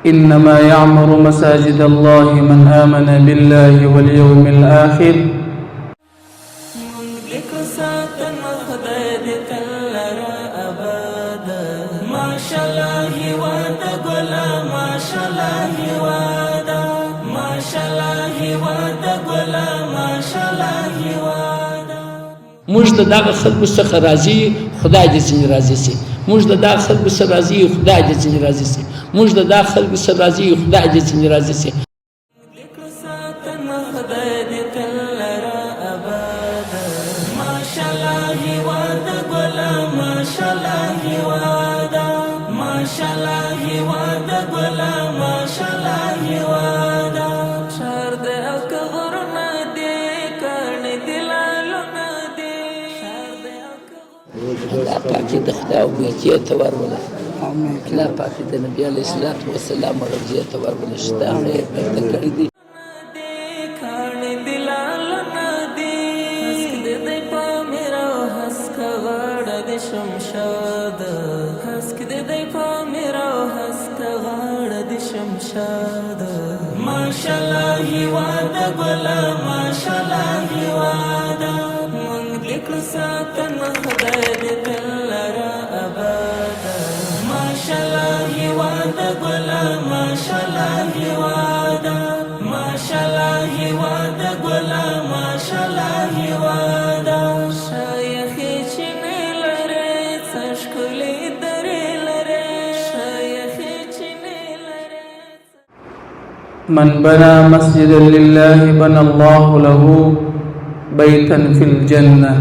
إنما يعمر مساجد الله من آمن بالله واليوم الآخر. موږ د دغه خلکو څخه راضي خدای دې ځینې راضي سي. موږ د دغه خلکو څخه راضي خدای دې ځینې راضي سي. موږ د دغه خلکو څخه راضي خدای دې ځینې راضي سي. الله پاک د خدای او بیجه ته ورولې. الله پاک د نبی علیه الصلاۃ والسلام ورجه ته ورولې شته خیر پرته کړی دی. ماشاءالله هیواد ګلا ماشاءالله هیواد مونږ لیکو ساتن خدای دې تل را آباد. ماشاءالله هیواد ګلا ماشاءالله هیواد ماشاءالله هیواد ګلا ماشاءالله هیواد شایخې چې نه لري څښکلې درې لري شایخې چې نه لري. من بنى مسجدا لله بنى الله له بيتا في الجنة.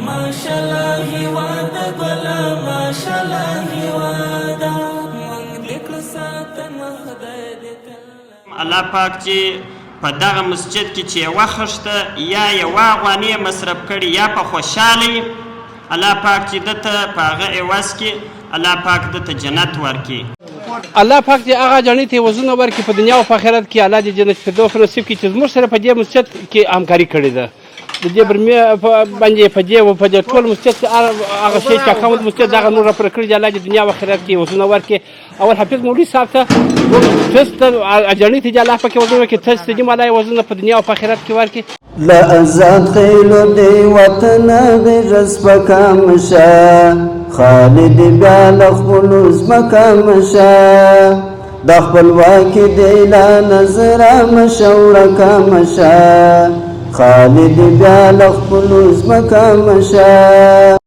ماشاءالله هیواد ګلا ماشاءالله هیواد مونږ لیکو ساتن خدای دې تل. الله پاک چې په دغه مسجد کې چې یوه خښته یا یوه افغانۍ مصرف کړي یا په خوشحالۍ الله پاک چې ده ته په هغه عوض کې الله پاک ده ته جنت ورکړي. الله پاک دې هغه جنت ته وزونه ورکړي په دنیا او په آخرت کې. الله دې جنت فردوس نصیب کړي چې زموږ سره په دې مسجد کې همکاري کړې ده. د دې برمې باندې په دې په دې ټول مسجد هغه شی چې کوم مسجد دغه نور پر کړی دی الله دې دنیا او آخرت کې وزونه ورکړي. اول حافظ مولوي صاحب ته تست جنت دې الله پاک وزونه کې تست دې مالای وزونه په دنیا او په آخرت کې ورکړي. لا آزاد خیلو دی وطن غرز پکا مشا خالد بیا لخبلو زمکا مشا د خپلواکي دی لا نظر مشورکا مشا خالد بیا لخبلو زمکا مشا.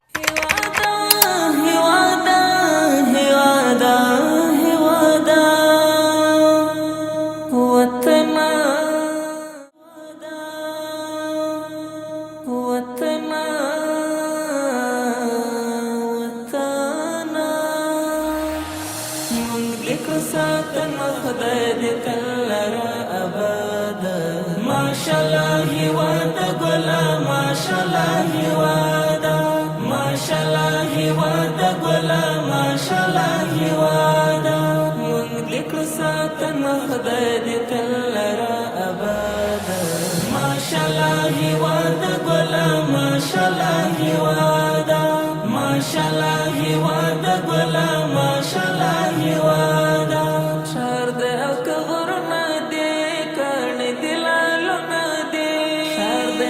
ماشاءالله هیواد ګلا ماشاءالله هیواد ماشاءالله هیواد ګلا ماشاءالله هیواد مونږ لیکو ساتن خدای دې تل را آباد. ماشاءالله هیواد ګلا ماشاءالله هیواد ماشاءالله هیواد ګلا ماشاءالله هیواد شهر د غرونه دې کړي دلالونه دې شهر د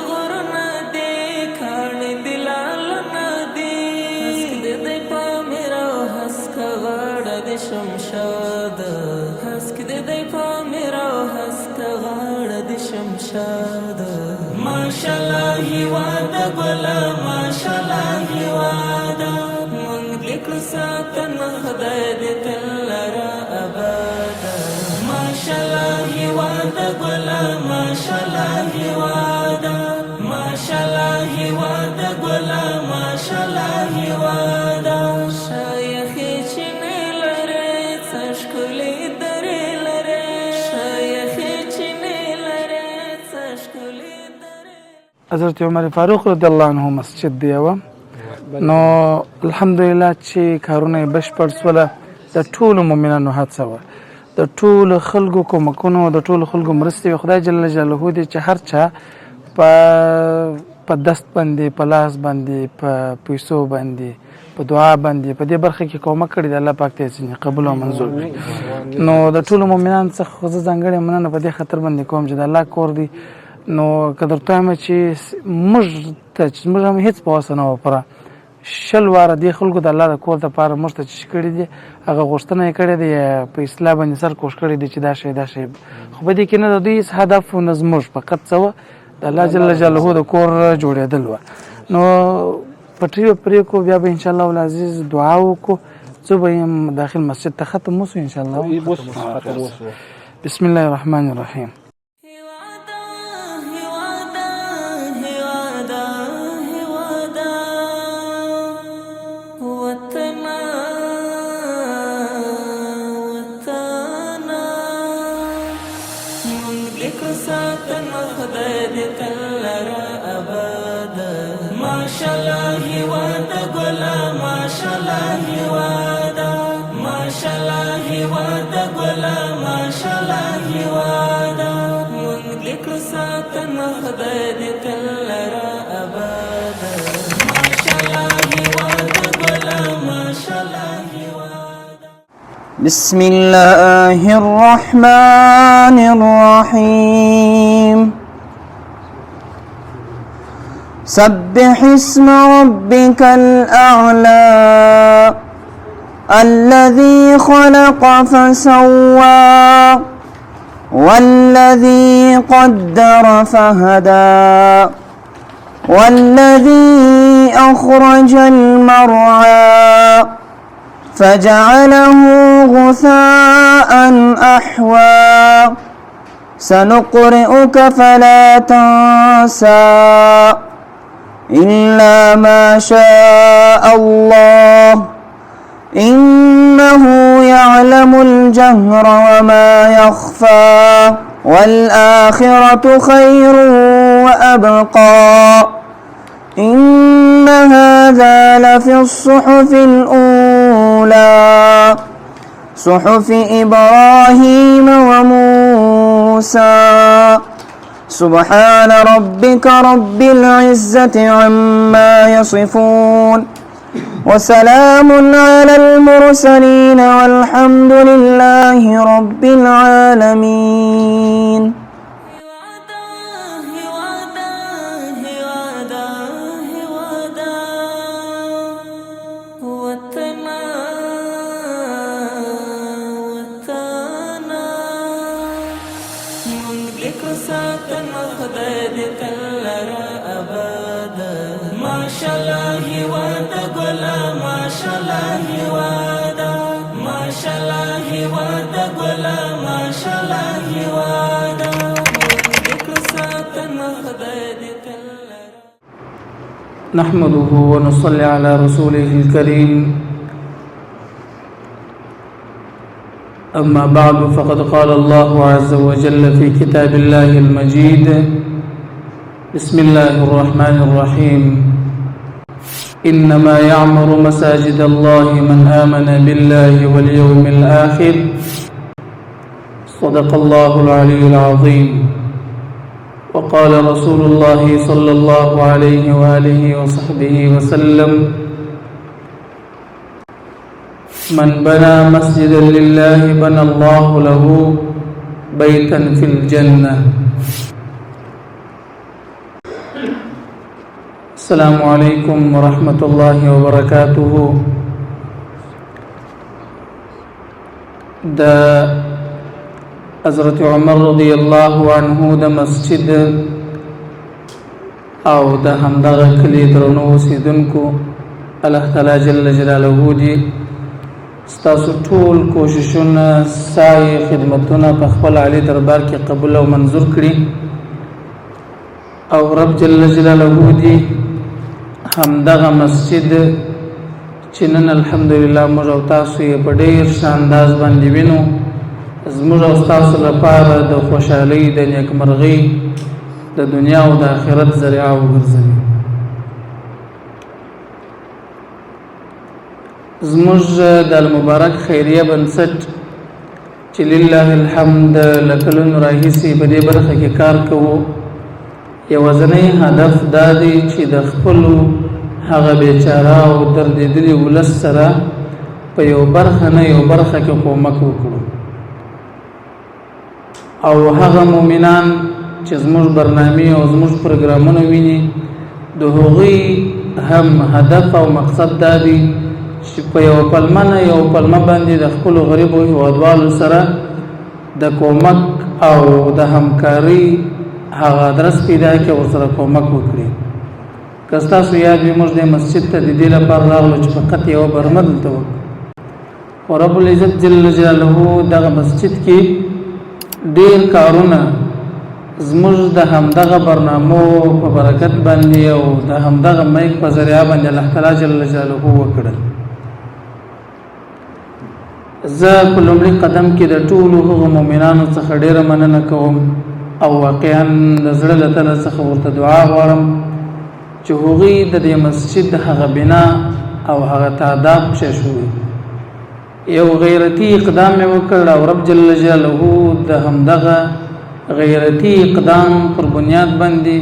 غرونه دې کړي دلالونه دې هسک دې په میرا هسک غاړه دې شمشاد هسک دې په میرا هسک غاړه دې شمشاد. ماشاءالله هیواد ګلا ماشاءالله هیواد مونږ لیکو ساتن خدای دې تل را آباد. ماشاءالله هیواد ګلا ماشاءالله هیواد ماشاءالله هیواد ګلا ماشاءالله هیواد شایخې چې نه لري څښکلې درې لري شایخې چې نه لري څښکلې درې. حضرت عمر فاروق رضی الله عنه مسجد دی و نو الحمدلله چې کارونه یې بشپړ سوله د ټولو مؤمنانو هڅه وه د ټولو خلکو کومکونو د ټولو خلکو مرستې وې خدای جل جلاله دې چې هر چا په دست باندې په لاس باندې په پیسو باندې په دعا باندې په دې برخه کې کومک کړی د الله پاک ته ځینې قبول او منظور کړي نو د ټولو مؤمنانو څخه خو زه ځانګړې مننه په دې خاطر باندې کوم چې د الله کور دی نو که درته وایم چې موږ هم هېڅ په وسه نه وه پوره 20 واره دې خلکو د الله د کور دپاره موږ ته چې کړي دي هغه غوښتنه یې کړې دی په اصلاح باندې سر کوش کړی دی چې دا شی خو په دې کې نه د دوی هدف و نه زموږ فقط څه وه د الله جل جلاله د کور جوړېدل وه نو پټري پرېکړو بیا به انشاءالله العزیز دعا وکړو زه به یم داخل مسجد ته ختم وسو انشاءالله بسم الله الرحمن الرحیم بسم الله الرحمن الرحيم سبح اسم ربك الأعلى الذي خلق فسوى والذي قدر فهدى والذي أخرج المرعى فجعله غثاء أحوى سنقرئك فلا تنسى إلا ما شاء الله إنه يعلم الجهر وما يخفى والآخرة خير وأبقى إن هذا لفي الصحف الأولى صحف إبراهيم وموسى سبحان ربك رب العزة عما يصفون وسلام على المرسلين والحمد لله رب العالمين نحمده ونصلي على رسوله الكريم أما بعد فقد قال الله عز وجل في كتاب الله المجيد بسم الله الرحمن الرحيم إنما يعمر مساجد الله من آمن بالله واليوم الآخر صدق الله العلي العظيم وقال رسول الله صلى الله عليه وآله وصحبه وسلم من بنى مسجدا لله بنى الله له بيتا في الجنة. السلام عليكم ورحمة الله وبركاته. حضرت عمر رضی الله عنه د مسجد او د همدغه کلی درنو اوسیدونکو الله تعالی جل جلاله دې ستاسو ټول کوششونه سعی خدمتونه په خپل عالی دربار کې قبول او منظور کړي او رب جل جلاله دې همدغه مسجد چې نن الحمدلله موږ او تاسو یې په ډېر ښه انداز باندې وینو زموږ او ستاسو لپاره د خوشحالۍ د نیکمرغۍ د دنیا او د آخرت ذریعه وګرځوي. زموږ د المبارک خیریه بنسټ چې لله الحمد لکلونو راهیسې په دې برخه کې کار کوو یوازینی هدف دا دی چې د خپلو هغه بیچاره او دردېدلي ولس سره په یو برخه نه یو برخه کې کومک وکړو او هغه مؤمنان چې زموږ برنامې او زموږ پروګرامونه ویني د هغوی هم هدف او مقصد دا دی چې په یو پلمه نه یو پلمه باندې د خپلو غریبو هیوادوالو سره د کومک او د همکارۍ هغه ادرس پیدا کړي او ورسره کومک وکړي. که ستاسو یاد وي موږ د مسجد ته د دې لپاره راغلو چې فقط یوه برمه دلته وکړو خو رب العزت جل جلاله دغه مسجد کې ډېر کارونه زموږ د همدغه برنامو په برکت باندې او د همدغه مایک په ذریعه باندې الله تعالی جل جلاله وکړل. زه په لومړي قدم کې د ټولو هغو مؤمنانو څخه ډېره مننه کوم او واقعا د زړه له تله څخه ورته دعا غواړم چې هغوی د دې مسجد هغه بنا او هغه تعداد پشه شوي یو غیرتي اقدام یې وکړ او رب جل جلاله د همدغه غیرتي اقدام پر بنیاد باندې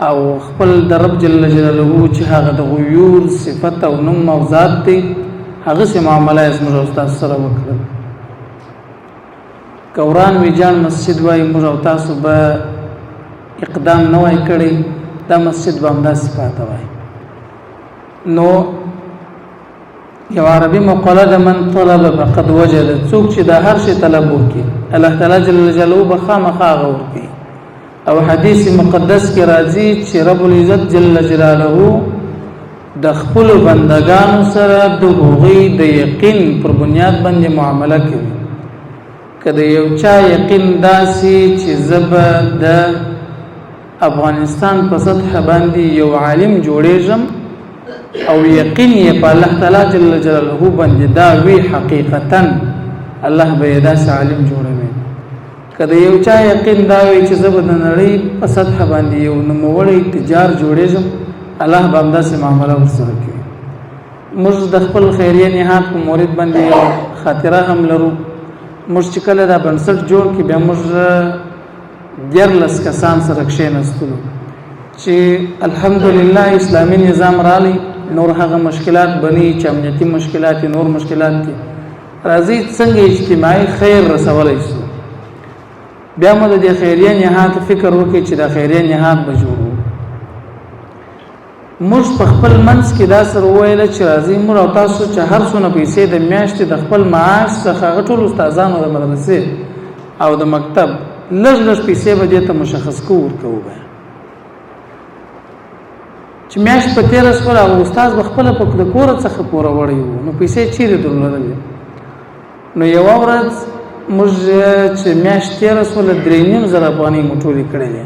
او خپل د رب جل جلاله چې هغه د غیور صفت او نوم او ذات دی هغه سي معامله زموږ او تاسو سره وکړل. کوران ویجان مسجد وای موږ او تاسو به اقدام نه وای کړی دا مسجد به همداسې پاته وای. نو یو عربي مقوله ده من طلب فقد وجد څوک چې د هر شي طلب وکړي الله تعالی جل جلاله به خامخا هغه ورکوي او حدیث مقدس کې راځي چې رب العزت جل جلاله د خپل بندگانو سره د هغوی د یقین پر بنیاد باندې معامله کوي. که د یو چا یقین داسې چې زه به د افغانستان په سطح باندې یو عالم جوړېږم او یقین یې په الله تعالی جل جلاله باندې دا وی حقیقتا الله به یې داسې عالم جوړوي. که د یو چا یقین دا وی چې زه به د نړۍ په سطح باندې یو نوموړی تجار جوړېږم الله به همداسې معامله ورسره کوي. موږ د خپل خیریه نهاد په مورد باندې یو خاطره هم لرو. موږ چې کله دا بنسټ جوړ کړي بیا موږ 14 کسان سره کښېنستلو چې الحمدلله اسلامي نظام رالی نور هغه مشکلات بني چې امنیتي مشکلات نور مشکلات دي راځي څنګه اجتماعي خیر رسولی شو. بیا مو د خیریه نهاد فکر وکړي چې د خیریه نهاد به جوړو. موږ په خپل منځ کې دا سره وویل چې راځي موږ او تاسو چې هر څونه پیسې د میاشتې د خپل معاش څخه ټول استادانو د مدرسې او د مکتب لږ لږ پیسې به دې ته مشخص کو ورکوو چې میاشت په 13 سوله او استاد به خپله په د کوره څخه پوره وړی وو نو پیسې چیرې درلودلې. نو یوه ورځ موږ چې میاشت 13 سوله 3,500 افغانۍ مو ټولې کړلې.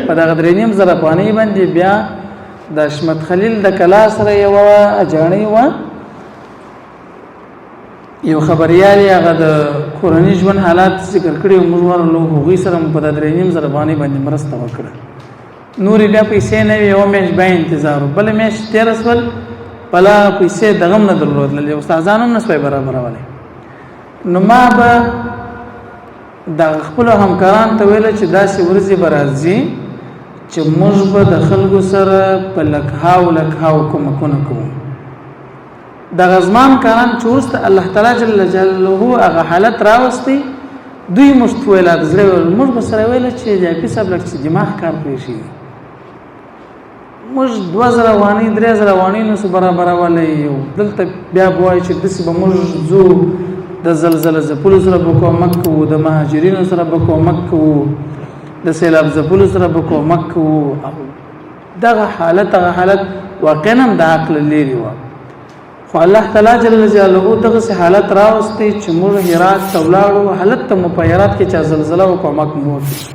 په دغه 3,500 افغانۍ باندې بیا د حشمت خلیل د کلا سره یوه اجاڼۍ وه یو خبریال یې هغه د کورني ژوند حالات ذکر کړي او موږ ورغلو هغوی سره مو په دا 3,500 افغانۍ باندې مرسته وکړه. نورې بیا پیسې نه وي یوه میاشت بیا انتظار و بله میاشت 13 سول بله پیسې دغه هم نه درلودلې استادان هم نه سوی برابرولی. نو ما به د خپلو همکاران ته ویله چې داسې ورځې به راځي چې موږ به د خلکو سره په لکهاو کومکونه کوو. دغه زما همکاران چې وروسته الله تعالی جل جلاله هغه حالت راوستی دوی موږ ته ویل د زړه موږ به سره ویله چې جاپي صاحب لږ چې دماغ کار پرېښي موږ 2,000 افغانۍ 3,000 افغانۍ نسو برابرولی یو دلته بیا به وایي چې داسې به موږ ځو د زلزله ځپلو سره به کومک کوو د مهاجرینو سره به کومک کوو د سیلاب ځپلو سره به کومک کوو. دغه حالت واقعا هم د عقل لرې وه خو الله تعالی جل جلاله دغسې حالت راوستی چې موږ هرات ته ولاړو حالت ته مو په هرات کې چا زلزله و کومک مو وکړي.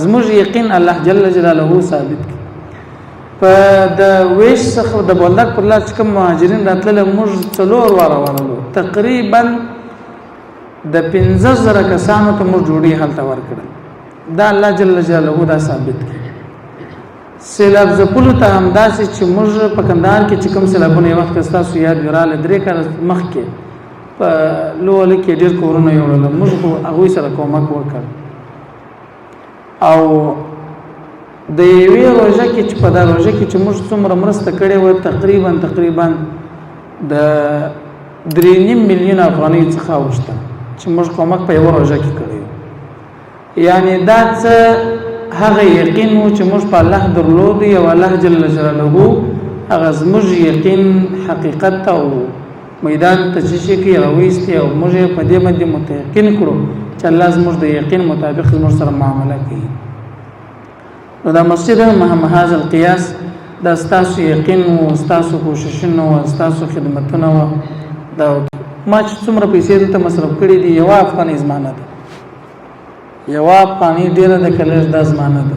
زموږ یقین الله جل جلاله ثابت کړي. په د ویش څخه د بولدک پر لار چې کوم مهاجرین راتلل موږ 4 واره ورغلو تقریبا د 15,000 کسانو ته موږ ډوډۍ هلته ورکړل. دا الله جل جلاله دا ثابت کړي. سیلاب ځپلو ته همداسې چې موږ په کندهار کې چې کوم سیلابونه یو وخت ستاسو یاد وراله 3 کاله مخکې په لوله کې ډېر کورونه یوړل موږ خو هغوی سره کومک وکړ او د یوې روژه کې چې په دا روژه کې چې موږ څومره مرسته کړې وه تقریبا د 3.5 میلیون افغانۍ څخه اوښته چې موږ کومک په یوه روژه کې کړی یعنی دا څه هغه یقین و چې موږ په الله درلود او الله جل جلاله هغه زموږ یقین حقیقت او میدان ته چې کې راوېستې او موږ په دې باندې متيقن کړو چې الله زموږ د یقین مطابق زموږ سره معامله کوي نو دا مسجد مهذا القياس دا ستاسو یقین او ستاسو کوششونه او ستاسو خدمتونه دا ما چې څومره پیسې دلته مصرف کړې دي یو افغانۍ زمانه ده یو افغانۍ ډیره د کلر د زمانه ده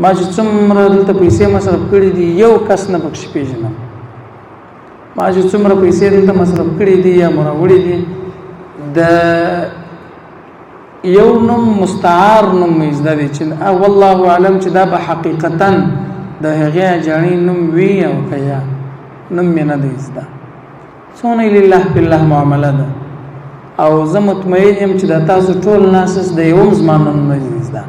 ما چې څومره دلته پیسې مصرف کړې دي یو کس نه پکښې پیژنم ما چې څومره پیسې دلته مصرف کړې دي یا مراوړې دي د یو نوم مستعار نوم مې زده دی چې والله اعلم چې دا به حقیقتا د هغې جاڼۍ نوم وي او که یا نوم مې نه دی زده څونه لله بالله معامله ده او زه مطمئن یم چې دا تاسو ټول ناسس د یو زما نوم نه دی زده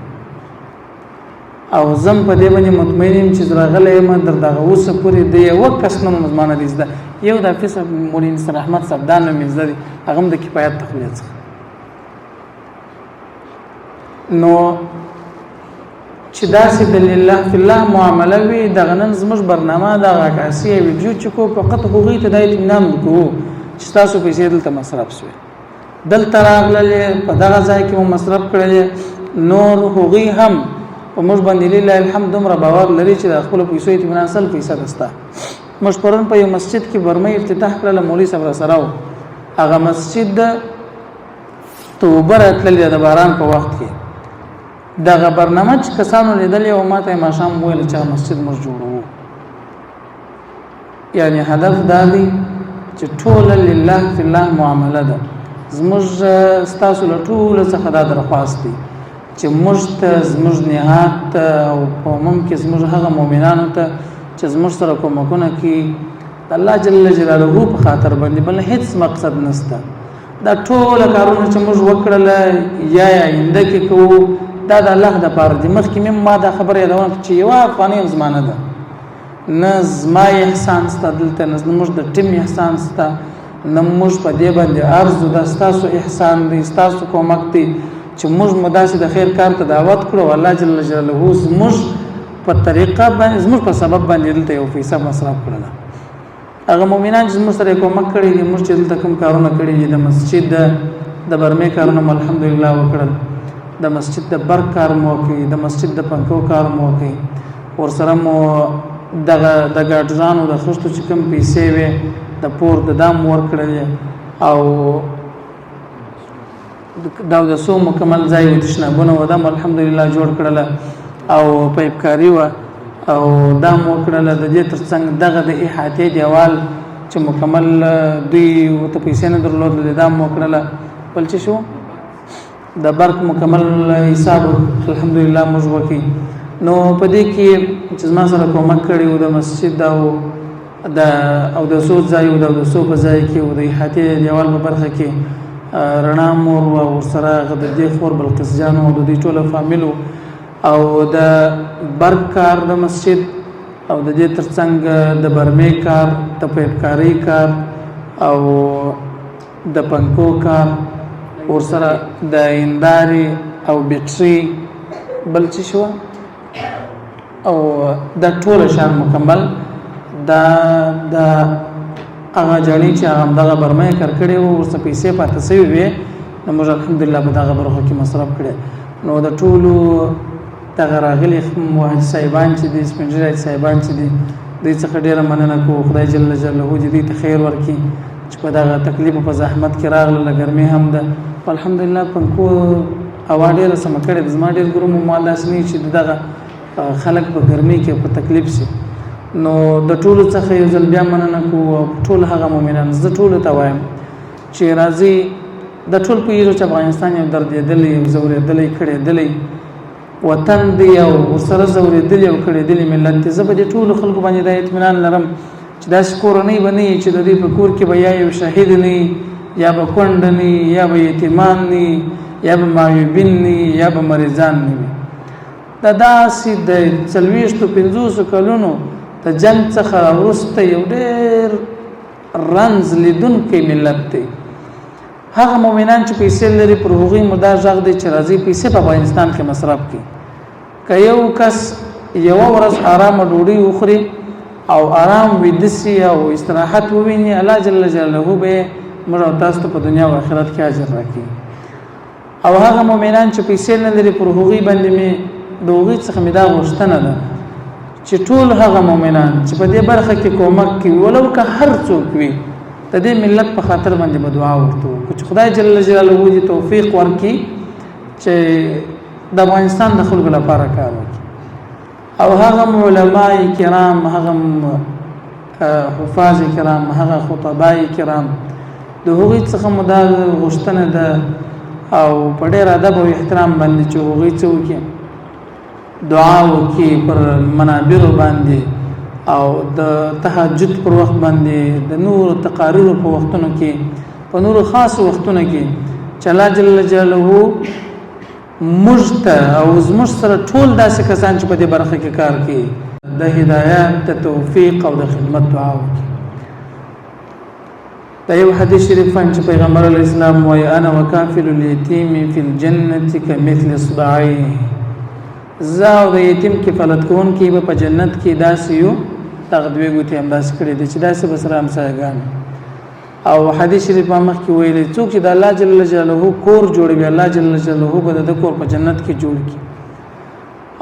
او زم په دې باندې مطمئن یم چې راغلی یم در دغه اوسه پورې د یوه کس نوم زما نه دی زده یو د حافظ مولوي نصر احمد صاحب دا نوم مې زده دی هغه هم د کفایت تخلیه څخه نو چې داسې د لله فی الله معامله وي دغه نن زموږ برنامه دغه عکاسي ویډیو چې کو فقط هغوی ته دا اطمینان ورکوو چې ستاسو پیسې دلته مصرف شوې دلته راغللې په دغه ځای کې مو مصرف کړلې نور هغوی هم په موږ باندې لله الحمد دومره باور لري چې د خپلو پیسو اطمینان 100% سته موږ پرون په یو مسجد کې برمه افتتاح کړله مولوي صاحب راسره و هغه مسجد توبه راتللې د باران په وخت کې دغه برنامه چې کسانو لیدلې او ماته ماښام ویل چې مسجد موږ جوړوو یعنی هدف دا دی چې ټول لله فی الله معامله ده زموږ ستاسو له ټولو څخه دا درخواست دی چې موږ ته زموږ نهاد او په عموم کې زموږ هغه مؤمنانو ته چې زموږ سره کومکونه کوي د الله جل جلاله په خاطر باندې بل هیڅ مقصد نشته دا ټول کارونه چې موږ وکړل یا آینده کې کوو دا د الله د پاره دی مخکې مې ما دا خبره یادونه چې یو افغانۍ زمانه ده نه زما احسان سته دلته نه زموږ د ټیم احسان سته نه موږ په دې باندې عرض د ستاسو احسان دی ستاسو کومک دی چې موږ مو داسې د خیر کار ته دعوت کړو الله جل جلاله زموږ په طریقه باندې زموږ په سبب باندې دلته یو پیسه مصرف کړله هغه مؤمنان چې موږ سره کومک کړی دي موږ چې دلته کوم کارونه کړي دي د مسجد د برمې کارونه مو الحمدلله وکړل د مسجد د بر کار مو کوي د مسجد د پنکو کار مو کوي ورسره مو دغه د ګاډرانو د خښتو چې کوم پیسې وي د پور د دام ورکړلې او دا د سو مکمل ځای و تشنابونه و دام الحمدلله جوړ کړله او پیپکاري وه او دام وکړله د دې ترڅنګ دغه د احاطې دیوال چې مکمل دوی ورته پیسې نه درلودلې دام وکړله بل څه شو د برق مکمل حساب الحمدلله موږ وکړي نو په دې کې چې زما سره کومک کړی و د مسجد او د سود ځای او د سو په ځای کې او د احاطې دیوال په برخه کې رڼا مور او سره د دې خور بلقیس جان او د دې ټوله فامیلو او د برق کار د مسجد او د دې ترڅنګ د برمې کار د پیپکاري کار او د پنکو کار ورسره د انداري او بیټري بل څه شو او د ټول شان مکمل دا هغه جاڼۍ چې هغه دغه برمه کړکړې وو ورڅ پیسې پاتې شوي وي نو موږ الحمدلله په دغه برخه کې مصرف کړی نو د ټولو دغه راغلي حاجي صاحبان چې دي سپین ږیري صاحبان چې دي دوی څخه ډېره مننه کوو خدای جل جلاله دې دوی ته خیر ورکړي چې په دغه تکلیف او په زحمت کې راغله ګرمي هم ده الحمدلله پنکو هوا ډېره سمه کړې ده زما ډېر ګروم مال داسې نه چې دغه خلک په ګرمۍ کې په تکلیف شي نو د ټولو څخه یو ځل بیا مننه کوو او ټول هغه مؤمنان زه ټولو ته وایم چې راځي د ټول پوهېږو چې افغانستان یو دردېدلی یو ځورېدلی کړېدلی وطن دی او ورسره ځورېدلي او کړېدلي ملت دی. زه به دې ټولو خلکو باندې دا اطمینان لرم چې داسې کورنۍ به نه وي چې د دوی په کور کې به یا یو شهید نه وي، یا به کونډه نه وي، یا به یتیمان نه وي، یا به معیوبین نه وي، یا به مریضان نه وي. دا داسې د 40-50 کلونو د جنګ څخه وروسته یو ډېر رنځ لیدونکی ملت دی. هغه مؤمنان چې پیسې لري پر هغوی مو دا غږ دی چې راځي پیسې په افغانستان کې مصرف کړي. که یو کس یوه ورځ آرامه ډوډۍ وخوري او آرام ویده سي او استراحت وویني، الله جل جلاله به موږ او تاسو ته په دنیا او آخرت کې اجر راکړي. او هغه مؤمنان چې پیسې نه لري پر هغوی باندې مې د هغوی څخه مې دا غوښتنه ده چې ټول هغه مؤمنان چې په دې برخه کې کومک کوي، ولو که هر څوک وي، د دې ملت په خاطر باندې به دعا ورته وکړو چې خدای جل جلاله دې توفیق ورکړي چې د افغانستان د خلکو لپاره کار وکړي. او هغه علماء کرام، هغه حفاظ کرام، هغه خطباء کرام، د هغوی څخه مو دا غوښتنه ده او په ډېر ادب او احترام باندې چې هغوی څه وکړي، دعا وکړي پر منابرو باندې او د تهجد پر وخت باندې، د نور تقاریرو په وختونو کې، په نور خاص وختونو کې چې الله جل جلاله موږ ته او زموږ سره ټول داسې کسان چې په دې برخه کې کار کوي د هدایت، د توفیق او د خدمت دعا وکړي. دا یو حدیث شریف چې پیغمبر علیه السلام وایي انا وکافل الیتیم فی الجنة کمثل اصبعیه، زه او د یتیم کفالت کوونکی به په جنت کې داسې یو، دغه دوې ګوتې همداسې کړې دي چې داسې به سره همسایګان. او حدیث شریف مخکې ویلي څوک چې د الله جل جلاله کور جوړوي، الله جل جلاله به د کور په جنت کې جوړ کړي.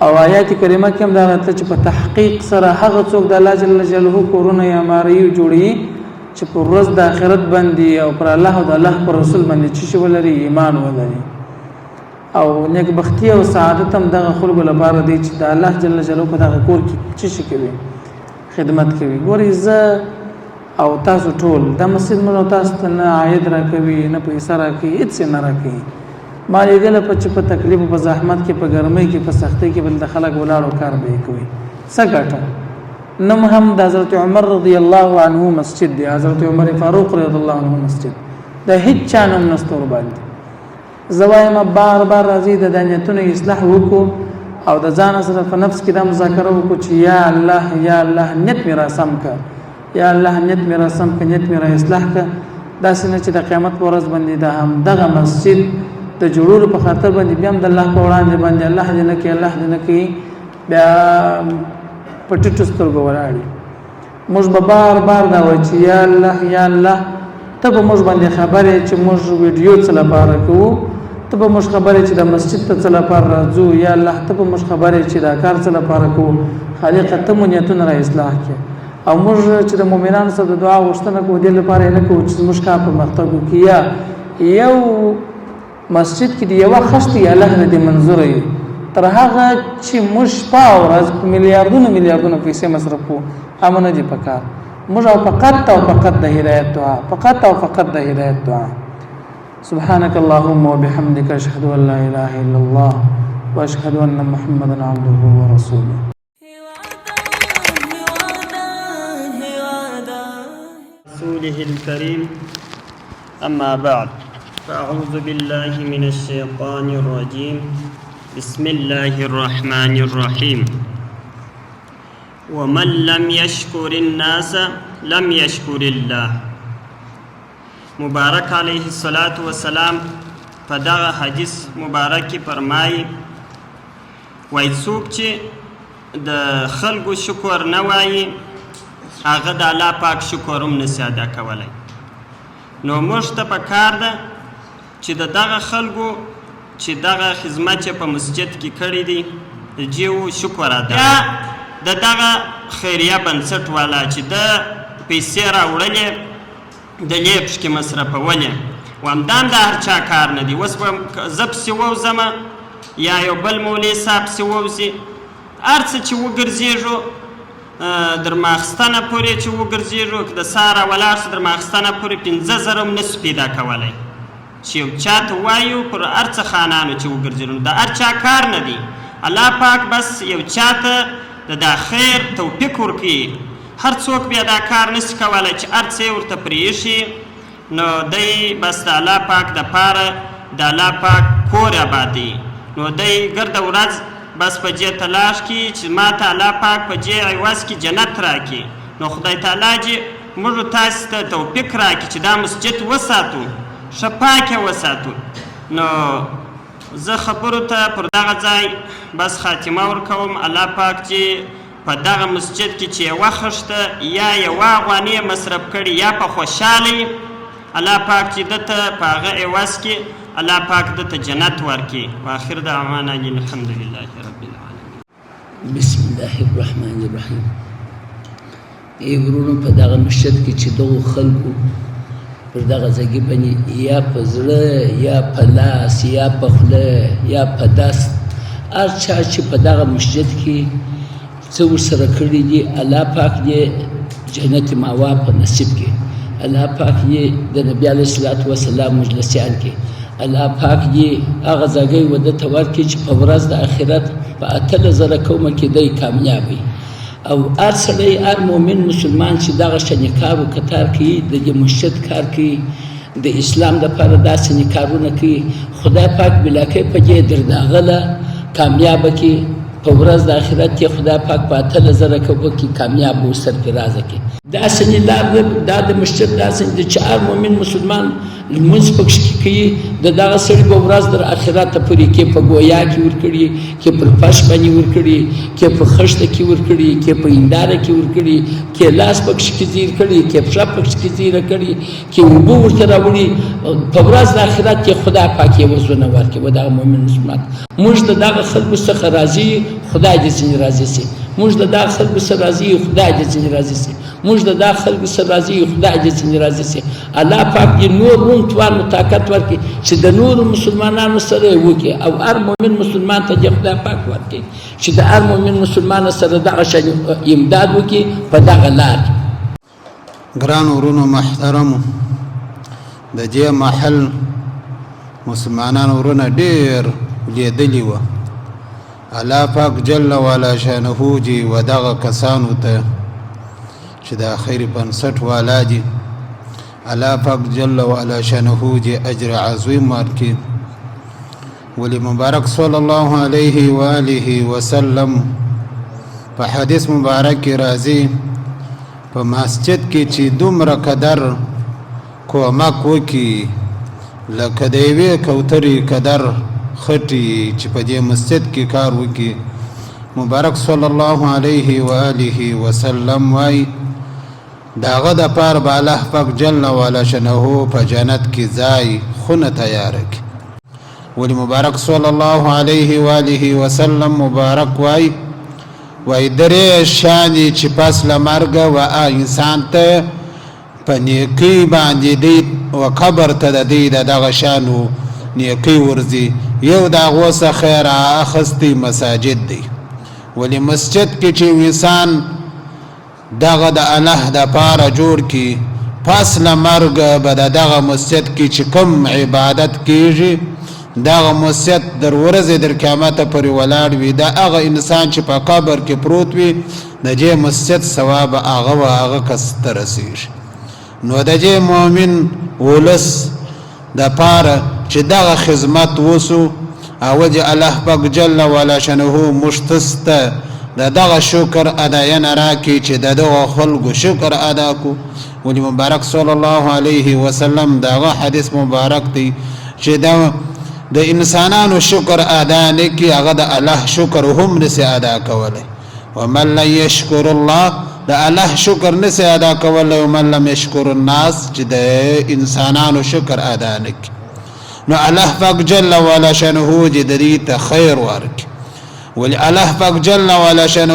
او آیات کریمه کې هم دا راته چې په تحقیق سره هغه څوک د الله جل جلاله کورونه یا عمارې جوړوي چې په ورځ د آخرت باندې او پر الله او د الله پر رسول باندې چې ولري، ایمان ولري. او نیکبختي او سعادت هم دغه خلکو لپاره دی چې د الله جل جلاله په دغه کور کې څه کوي، خدمت کوي. ګورئ زه او تاسو ټول دا مسجد موږ تاسو ته نه عاید راکوي، نه پیسې راکوي، هېڅ نه راکوي. ما لیدله چې په تکلیف او په زحمت کې، په ګرمۍ کې، په سختۍ کې بل د خلک ولاړو کار به یې کوي، څه ګټه. نم هم د حضرت عمر رضی الله عنه مسجد دی، حضرت عمر فاروق رضی الله عنه مسجد د هیڅ چا نوم نشته ورباندې. زه وایم بار بار راځي د نیتونو اصلاح وکړو او د ځان سره په نفس کې دا مذاکره وکړو چې یا الله یا الله نیت مې را سم که، یا الله نیت مې را سم که، نیت مې را اصلاح که. داسې نه چې د قیامت په ورځ باندې د همدغه مسجد د جوړولو په خاطر باندې بیا هم د الله په وړاندې باندې الله دې نه کوي، الله دې نه کوي، بیا په ټیټو سترګو ولاړي. موږ به بار بار دا وایو چې یا الله یا الله، ته به موږ باندې خبرې چې موږ ویډیو څه لپاره کوو، ته به موږ خبرې چې د مسجد ته څه لپاره راځو، یا الله ته به موږ خبرې چې دا کار څه لپاره کوو. خالقه ته مو نیتونه را اصلاح کړي. او موږ چې د مؤمنانو سره د دعا غوښتنه کوو دې لپاره یې نه کوو چې زموږ کار پرمختګ وکړي، یا یو مسجد کې د یوه خښتې الله نه دې منظوره وي، تر هغه چې موږ شپه او ورځ په میلیاردونو پیسې مصرف کوو، هغه نه دي پکار. موږ او فقط او فقط د هدایت دعا، فقط او فقط د هدایت دعا. سبحانك اللهم وبحمدك أشهد أن لا إله إلا الله وأشهد أن محمدا عبده ورسوله. رسوله الكريم أما بعد فأعوذ بالله من الشيطان الرجيم بسم الله الرحمن الرحيم ومن لم يشكر الناس لم يشكر الله. مبارک علیه الصلاة والسلام په دغه حدیث مبارک کې فرمایي وایي څوک چې د خلکو شکر نه وایي هغه د الله پاک شکر هم نسي ادا کولی. نو موږ ته پکار ده چې د دغه خلکو چې دغه خدمت چې په مسجد کې کړی دی جیو شکر ادا د دغه خیریه بنسټ والا چې د پیسې راوړلې د لیپش کې مصرفولې و همدام د هر چا کار نه دی. اوس به زه پسې ووځمه یا یو بل مولوي صاحب پسې ووځي، هر څه چې وګرځېږو در ماخستنه پورې چې وګرځېږو، که د ساره ولاړ شو در ماخستنه پورې 15,000 هم نسو پیدا کولی چې یو چا ته وایو پر هر څه خانانو چې وګرځېږو. د هر چا کار نه دی. الله پاک بس یو چاته د دا خیر توفیق ورکړي هر څوک بیا دا کار نشي کولی چې هر څه یې ورته پرېښي نو دی بس د الله پاک دپاره د الله پاک کور آبادوي نو دی ګرده ورځ بس په دې تلاش کې چې ما ته الله پاک په دې عوض کې جنت راکړي نو خدای تعالی دې موږ تاسو ته توفیق راکړي چې دا مسجد وساتو ښه پاک یې وساتو نو زه خبرو ته پر دغه ځای بس خاتمه ورکوم الله پاک چې په دغه مسجد کې چې یوه خښته یا یوه افغانۍ مصرف کړي یا په خوشحالۍ الله پاک چې ده ته په هغه عوض کې الله پاک ده ته جنت ورکړي واخر دعوانا الحمد لله رب العالمین بسم الله الرحمن الرحیم ای ورونو په دغه مسجد کې چې دغو خلکو پر دغه ځای باندې یا په زړه یا په لاس یا په خوله یا په دست هر چا چې په دغه مسجد کې څه ورسره کړي دي الله پاک دې جنت ماوا په نصیب کړي الله پاک دې د نبي علیه الصلاة والسلام مجلسیان کې الله پاک دې هغه ځای وده ته ورکړي چې په ورځ د آخرت په 8000 قومه کې دی کامیاب وي او هر سړی هر مؤمن مسلمان چې دغه شانې کار و کتار کوي د دې مسجد کار کوي د اسلام دپاره داسې کارونه کوي خدای پاک بلاکۍ په دې درداغله کامیابه کړي په ورځ د آخرت کې خدای پاک په 8000 قومه کې کامیاب و سرفرازه کړي داسې لار دا د مسجد داسې دی چې هر مؤمن مسلمان لمونځ پکې کوي د دغه سړي به ورځ در آخرته پورې کې په ګویا کې ورکړي کې پر فرش باندې ورکړي کې په خښته کې ورکړي کې په هنداره کې ورکړي کې لاس پکې کې زیر کړي کې پښه پکې کې زیره کړي کې اوبه ورته راوړي په ورځ د آخرت کې خدای پاک یې وزرونه ورکړي و دغه مؤمن مسلمان موږ د دغه خلکو څخه راضي خدای دې ځینې راضي سي موږ د دغه خلکو سره راضي خدای دې ځینې راضي سي موږ د دغه خلکو سره راضي خدای دې ځینې راضي سي الله پاک دې نور روم توان طاقت ورکړي چې د نورو مسلمانانو سره یې وکړي او هر مؤمن مسلمان ته دې خدای پاک ورکړي چې د هر مؤمن مسلمان سره دغه شان امداد وکړي په دغه لار ګران ورونو محترمو د دې محل مسلمانانو ورونه ډېر لیدلي وه الله پاک جل وعلا شانه جي و دغه کسانو ته چې د خیر بنسټ والا دي الله پاک جل وعلا شانه جي اجر عظیم ورکړي ولی مبارک صلی الله علیه و آله وسلم په حدیث مبارک کې راځي په مسجد کې چې دومره قدر کومک وکړي لکه د یوې کوترې قدر خټي چې په دې مسجد کې کار وکړي مبارک صلی الله علیه و آله وسلم وای داغه د پاره به الله پاک جل وعلا شانه په جنت کې ځای خونه تیار کړي ولی مبارک صلی الله علیه و آله وسلم مبارک وای درې شانې چې پس له مرګه و انسان ته په نیکۍ باندې دی و قبر ته د دی دغه شانو نیکۍ ورځي یو د هغو څخه رااخستی مساجد دی ولی مسجد کې چې انسان دغه د الله دپاره جوړ کړي پس له مرګه به د دغه مسجد کې چې کوم عبادت کیږي دغه مسجد در ورځې در قیامته پورې ولاړ وي د هغه انسان چې په قبر کې پروت وي د دې مسجد ثواب هغه و هغه کس ته رسېږي نو د دې مؤمن ولس دپاره چې دغه خدمت وسو او د الله پاک جل وعلا شانه مشتس ته دغه شکر اداینه راکړي چې دغه خلکو شکر ادا کو ولی مبارک صلی الله علیه وسلم دغه حدیث مبارک دی چې د انسانانو شکر ادا نه کی هغه د الله شکر هم نسی ادا کوله ومن لا یشکر الله د الله شکر نسی ادا کوله ومن لم یشکر الناس چې د انسانانو شکر ادا نه کی نو الله پاک جل وعلا شانه دې ته خیر ورکړي ولی الله پاک جل وعلا شانه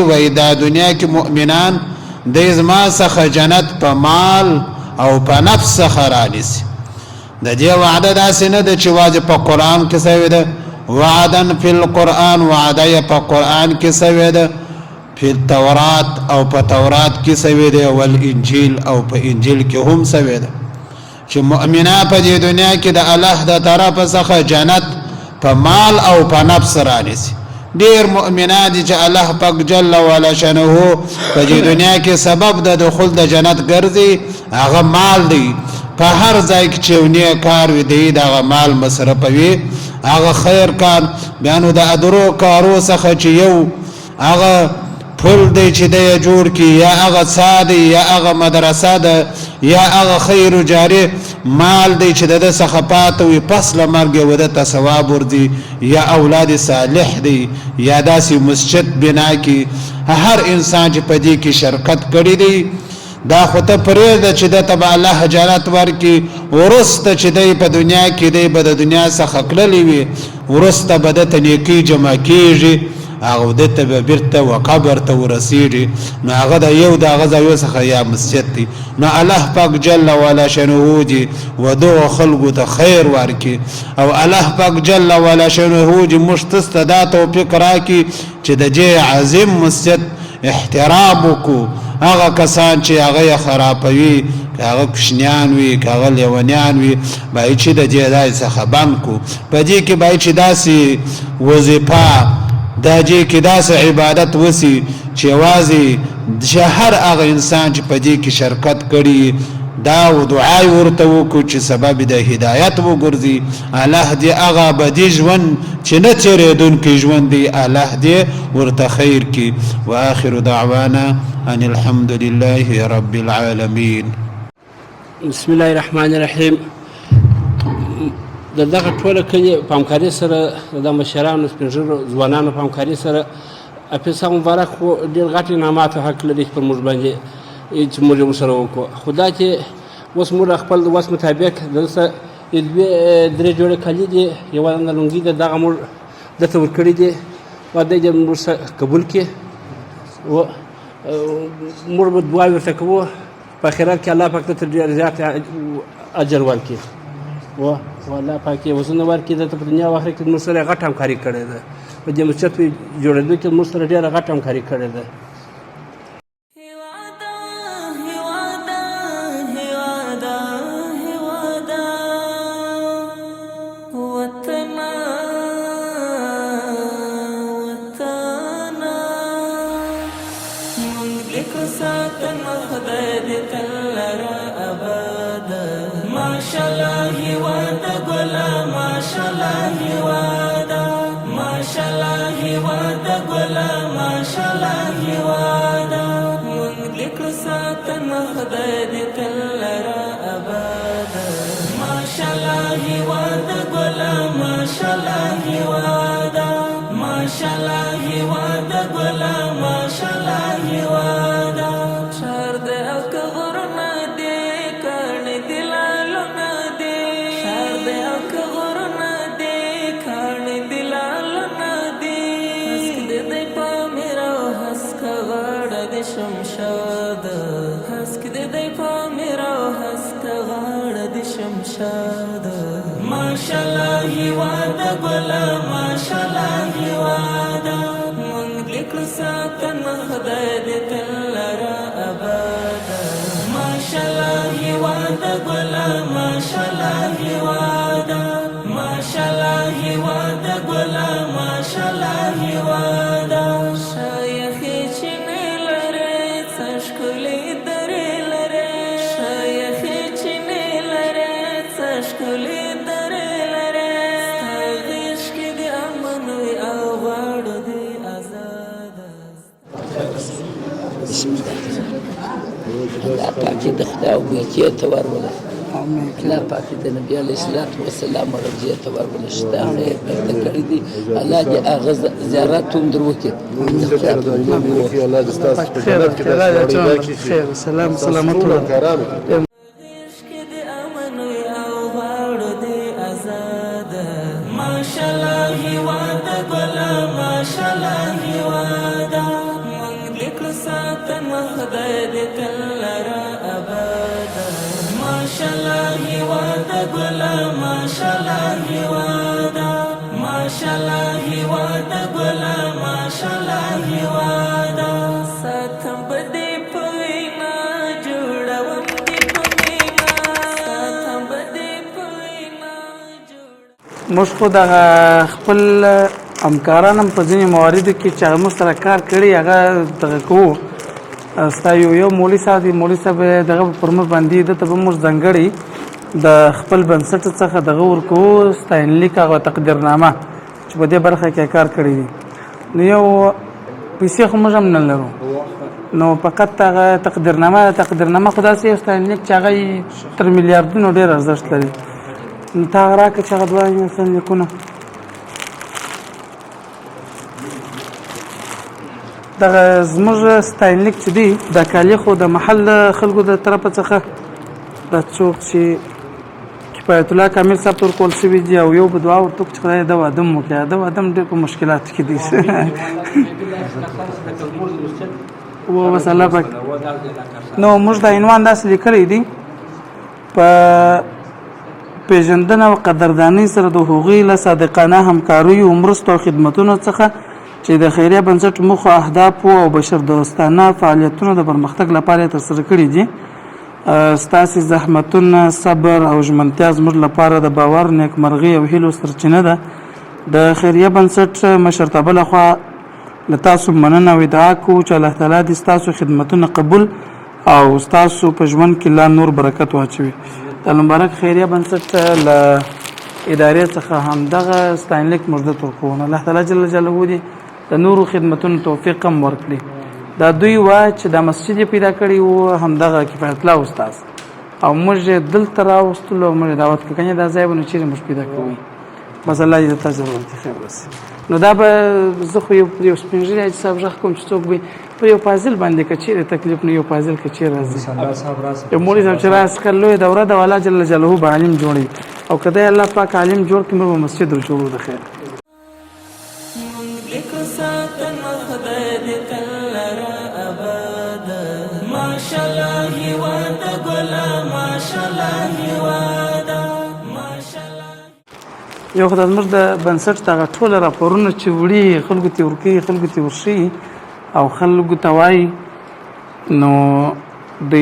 وای دا دنیا کې مؤمنان د زما څخه جنت په مال او په نفس څخه رانیسي د دې وعده داسې نه ده چې واجب په قرآن کې شوی ده وعدن فی القرآن وعده په قرآن کې شوی ده فی التورات او په تورات کې شوی ده او انجیل او په انجیل کې هم شوی ده چې مؤمنان په دې دنیا کې د الله د طرف څخه جنت په مال او په نفس رانیسي ډیر مؤمنان دي چې الله پاک جل وعلا شانه په دې دنیا کې سبب د دخول د جنت ګرځي هغه مال دی په هر ځای کې چې ونی کار وي دی دا مال مصرفوي هغه خیر کار بیانو د ادرو کارو څخه چې یو هغه پل دی چې دی جوړ کی یا هغه ساده یا هغه مدرسه ده یا هغه خیر جاری مال دی چې د څخه پاتې وي پس لمرګ وده ته ثواب ورځي یا اولاد صالح دی یا داسې مسجد بنا کی هر انسان چې په دې کې شرکت کړی دی دا خو ته پرېږده چې د تبع الله جنت ورکي ورسته چې دی په دنیا کې دی به د دنیا څخه کړلی وي ورسته به د ته نیکي جمع کېږي هغه د ته به بیرته و قبر ته ورسیږي نو هغه د یو د هغه ځایو څخه یا مسجد دی نو الله پاک جل وعلا شانه دي و دغو خلکو ته خیر ورکي او الله پاک جل وعلا شانه دي موږ تاسو ته دا توفیق راکړي چې د دې عظیم مسجد احترام وکړو هغه کسان چې هغه خرابوي هغه کوشنیان وي هغه لیونیان وي بای چې د دې ځای څخه بند کو په دې کې بای چې داسې وظیفه دا چې کې داسې عبادت وسی چې وازي هر هغه انسان چې په دې کې شرکت کړي دا و دعای ورته وکړو چې سبب د هدایت وګرځي الله دې هغه بدی ژوند چې نه تیرېدونکي ژوند دی الله دې ورته خیر کړي واخر دعوانا ان الحمد لله رب العالمين. بسم الله الرحمن الرحیم. دغه ټوله کلي په همکاري سره د مشرانو سپین ږیرو ځوانانو په همکاري سره حافظ صاحب مبارک خو ډېر غټ انعامات حق لري پر موږ باندې چې موږ ورسره وکړو خو دا چې اوس موږ خپل د وس مطابق دلته درې جوړې کالي دي یوه لونګي ده دغه موږ درته ورکړي دي واده دې موږ سره قبول کړي موږ به دعا ورته کوو په آخرت کې الله پاک ته ډېر زیات اجر ورکړي والله پاک یې وزن ورکړي دلته په دنیا او آخرت کې موږ سره غټ همکاري کړې ده په دې مسجد جوړېدو کې موږ سره ډېره غټ همکاري کړې ده. الله پاکی د خدای او بیتیه ته ورولې الله پاکی د نبی علیه الصلاۃ والسلام رضیه ته ورولې شته خیر ته کړی دی الله دې هغه زیارت هم دروکي الله دې تاسو په جنت کې د خیر سلام سلامت الله موږ خو د خپل همکاران هم په ځینې مواردو کې چې هغه موږ سره کار کړي هغه دغه کوو. ستا یو مولوي صاحب دی، مولوي صاحب دغه پر موږ باندې دته به موږ ځانګړی د خپل بنسټ څخه دغه ورکوو ستاینلیک هغه تقدیرنامه چې په دې برخه کې کار کړی دي. نو یو پیسې خو موږ هم نه لرو، نو فقط هغه تقدیرنامه خو داسې یو ستاینلیک چې هغه تر میلیاردونو ډېر ارزښت لري. نو تا هغه راکړه چې هغه دوه ستاینلیکونه دغه زموږ ستاینلیک چې دی دا کالي خو د محل خلکو د طرفه څخه دا څوک چې کفایت الله کامل صاحب تر کول شوي دي او یو په دعا ورته چې خدای د وادم وکړي. د وادم ډېر په مشکلاتو کې دي و بس الله پاک. نو موږ دا عنوان داسې لیکلی دی په پیژندنه او قدردانۍ سره د هغوی له صادقانه همکاریو مرستو او خدمتونو څخه چې د خیریه بنسټ موخو اهدافو او بشردوستانه فعالیتونو د پرمختګ لپاره یې ترسره کړي دي. ستاسې زحمتونه، صبر او ژمنتیا زموږ لپاره د باور، نیکمرغۍ او هیلو سرچینه ده. د خیریه بنسټ مشرتابه لخوا له تاسو مننه او ادعا کوو چې الله تعالی دې ستاسو خدمتونه قبول او ستاسو په ژوند کې لا نور برکت واچوي. د مبارک خیریه بنسټ له ادارې څخه همدغه ستاینلیک موږ درته ورکوو. الله تعالی جل جلاله دې د نورو خدمتونو توفیق هم ورکړي. دا دوی وایي چې دا مسجد یې پیدا کړی و همدغه کفایت الله استاد او موږ یې دلته راوستلو او موږ یې دعوت کړو. کنه دا ځای به نو چیرې موږ پیدا کوو. بس الله دې ته ضرورت خیر ورسي. نو دا به زه خو یو سپین ږیری حاجي صاحب غږ کوم چې څوک به په یو فاضل باندې که چیرې تکلیف نه یو فاضل که چیرې راځي یو مولوي صاحب چې راسي کله لویه دوره د الله جل جلاله به عالم جوړوي او که دی الله پاک عالم جوړ کړي موږ به مسجد ورجوړو د خیر. یو خدای زموږ د بنسټ دغه ټوله راپورونه چې وړي خلکو ته ورکوي، خلکو ته ورښیي او خلکو ته وایي. نو د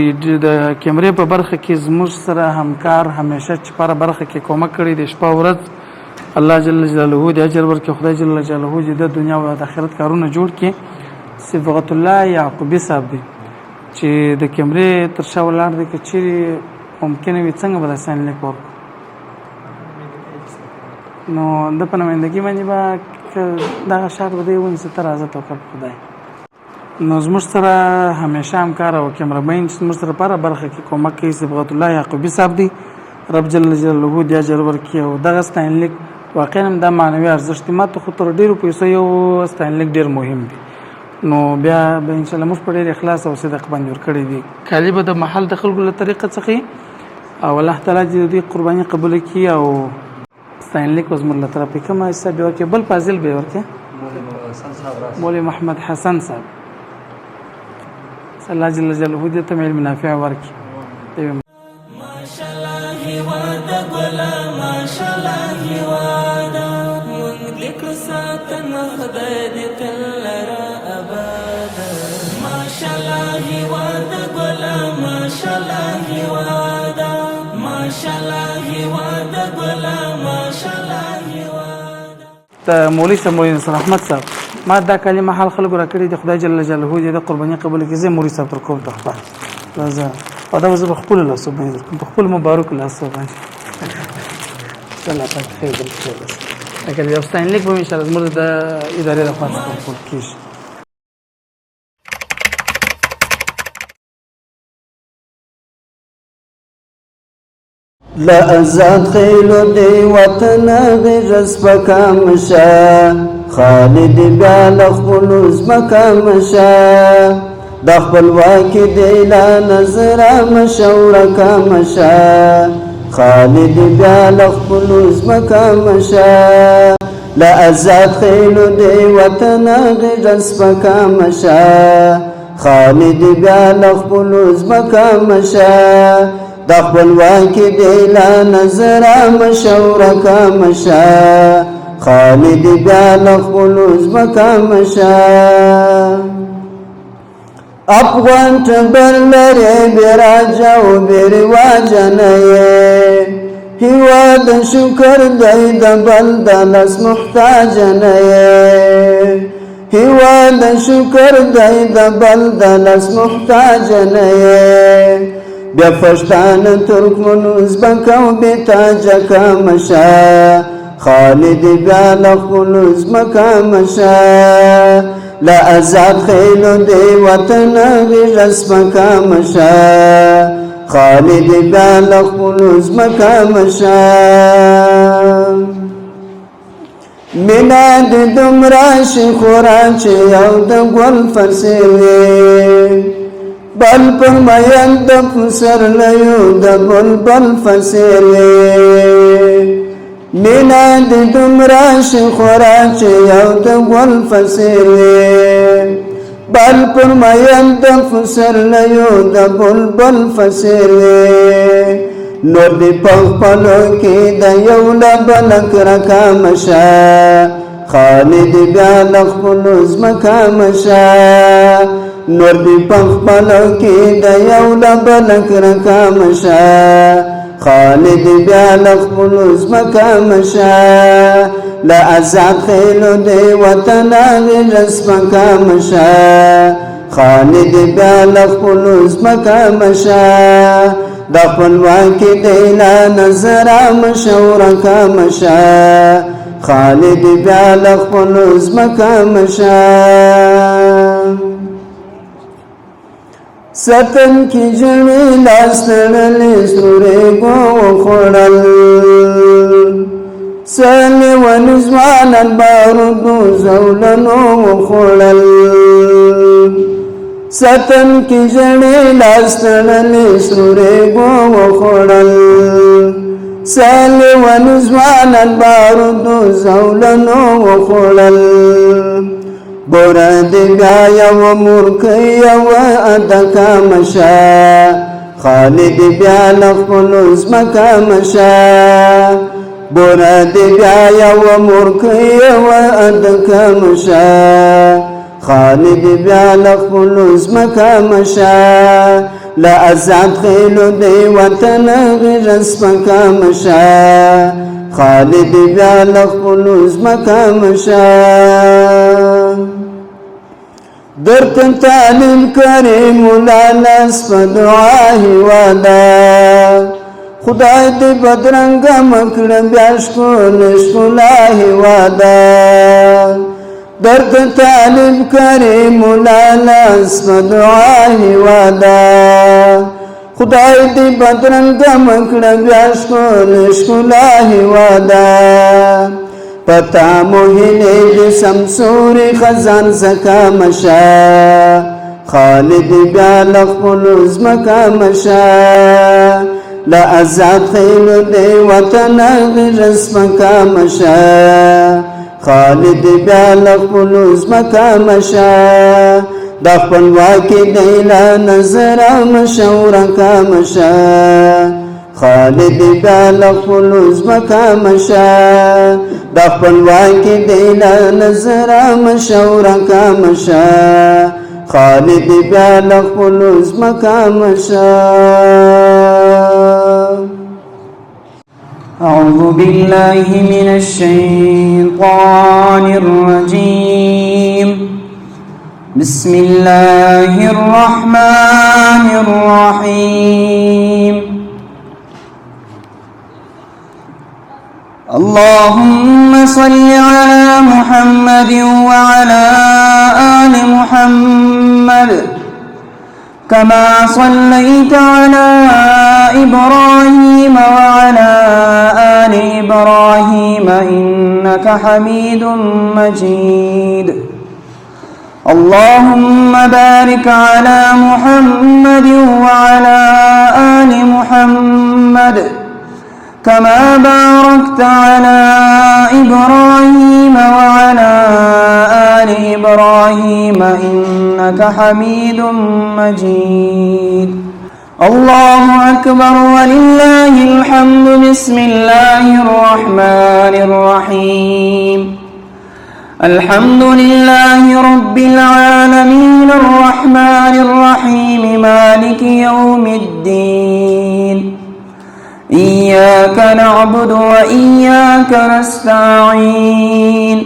کیمرې په برخه کې زموږ سره همکار همیشه چې په برخه کې کومک کړی د شپه ورځ الله جل جلاله دې اجر ورکړي. خدای جل جلاله دې د دنیا او د آخرت کارونه جوړ کړي. صبغت الله یعقوبی صاحب دی چې د کیمرې تر شا ولاړ دی، که چیرې ممکنه وي څنګه به دا ستاینلیک ورکړو. نو د په نمایندګي باندې به دغه شاعر به دی ونیسي ته راځه توکل په خدای. نو زموږ سره همیشه همکار او کیمرمین چې زموږ سره په برخه کې کومک کوي صبغت الله یعقوبی صاحب دی. رب جل جلاله دې اجر ورکړي او دغه ستاینلیک واقعا هم دا معنوي ارزښت دی. ما ته خو تر ډېرو پیسو یو ستاینلیک ډېر مهم دی. نو بیا به انشاءالله موږ په ډېر اخلاص او صدق باندې ورکړی دي. کالي به د محل د خلکو له طریقه څخه او الله تعالی دې دوی قرباني قبوله کړي او ستاینلیک زموږ له طرفه کوم حساب ورکړي. بل فاضل به ورکړي مولوي محمد حسن صاحب الله جل جلاله دې ته علم نافع ورکړي. ماشاءالله هیواد ګلا ماشاءالله هیواد مونږ لیکو ساتنه خدای دې تل را آباد. ماشاءالله هیواد ګلا ماشاءالله هیواد ماشاءالله هیواد ګلا ماشاءالله هیواد. د مولوي صاحب مولوي نصر احمد صاحب ما دا کلمه حال خلکو را کړی د خدای جل جلاله دې د قرباني قبول کړي. زه مولوي صاحب تر کوم تخپه راځه او دا زه خپل لاسو باندې په خپل مبارک لاسو باندې الله پاک خیر درکړي. اگر یو ستاینلیک به ان شاء الله زموږ د ادارې لخوا ورکول کیږي. لا ازاد خیلو دی وطن غیرس پکا مشا خالد بیا لخبلو زمکا مشا د خپل واکې دی لا نظر مشورکا مشا خالد بیا لخبلو زمکا مشا لا ازاد خیلو دی وطن غیرس پکا مشا خالد بیا لخبلو زمکا مشا د خپل واکې دی لا نظر مشورکا مشا خالد بیا لخبلو زمکا مشا افغان ټبر لري براجا او برواج نه هیواد شکر دی د بل د لاس محتاج نه یې هیواد شکر دی د بل د لاس محتاج نه یې بیا پښتان ترکمن ازبک او بېتاجه کمشه خالد بیا له خپلو ځمکه مشه له ازاد خیلو دی وطن غېږه سپکه مشه خالد بیا له خپلو ځمکه مشه مینه دې دومره شي خورا چې یو د ګل فرسې وي بل پر مین د پسرلیو د بلبل فسې وي مینه دې دومره شي خورا چې یو د ګل فسې وي بل پر مین د پسرلیو د بلبل فسې وي نور دی پخپلو کی دا یو لبلک رکا مشا خالد بیا لخپلو زمکا مشا نور دی پخپلو کی دا یو لبلک رکا مشا خالد بیا لخپلو زمکا مشا لا ازاد خیلو دی وطن آغی رسمکا مشا خالد بیا لخپلو زمکا مشا دا خپلواکی دیلا نظر مشوره کا مشا خالد بیا لخپلو زمکا مشا ستن کی جمی لاستړلې سورې ګو خوړل سلی ونزوان البارودو زولنو خوړل ستن کی جړې لاستړلې سورې ګو خوړل سلی ونزوان البارودو زولنو خوړل بورا دی بیا یو مورکی یو ادکا مشا خالد بیا لخپلو زمکا مشا بورا دی بیا یو مورکی یو ادکا مشا خالد بیا لخپلو زمکا مشا لا ازاد خیلو دی وطن غیر سپکا مشا خالد بیا لخپلو زمکا مشا درتن تعلیم کری مولانا سپا دعا هیوادا خدای دی بدرنگ مکڑن بیاشکو نشکولا هیوادا درتن تعلیم کری مولانا سپا دعا هیوادا خدای دی بدرنگ مکڑن بیاشکو نشکولا هیوادا پتا موهنه جسم سوری خزان زکا مشا خالد بیا لخپلو زمکا مشا لا ازاد خیلو دی وطن غیر سپکا مشا خالد بیا لخپلو زمکا مشا دا خپلواکی دیلا نظر مشورکا مشا خالد بیا لخپلو زمکا مشا دا خپلواکی دیلا نظر مشورکا مشا خالد بیا لخپلو زمکا مشا أعوذ بالله من الشيطان الرجيم بسم الله الرحمن الرحيم اللهم صل على محمد وعلى آل محمد كما صليت على إبراهيم وعلى آل إبراهيم إنك حميد مجيد اللهم بارك على محمد وعلى آل محمد كما باركت على إبراهيم وعلى آل إبراهيم إنك حميد مجيد الله أكبر ولله الحمد بسم الله الرحمن الرحيم الحمد لله رب العالمين الرحمن الرحيم مالك يوم الدين إياك نعبد وإياك نستعين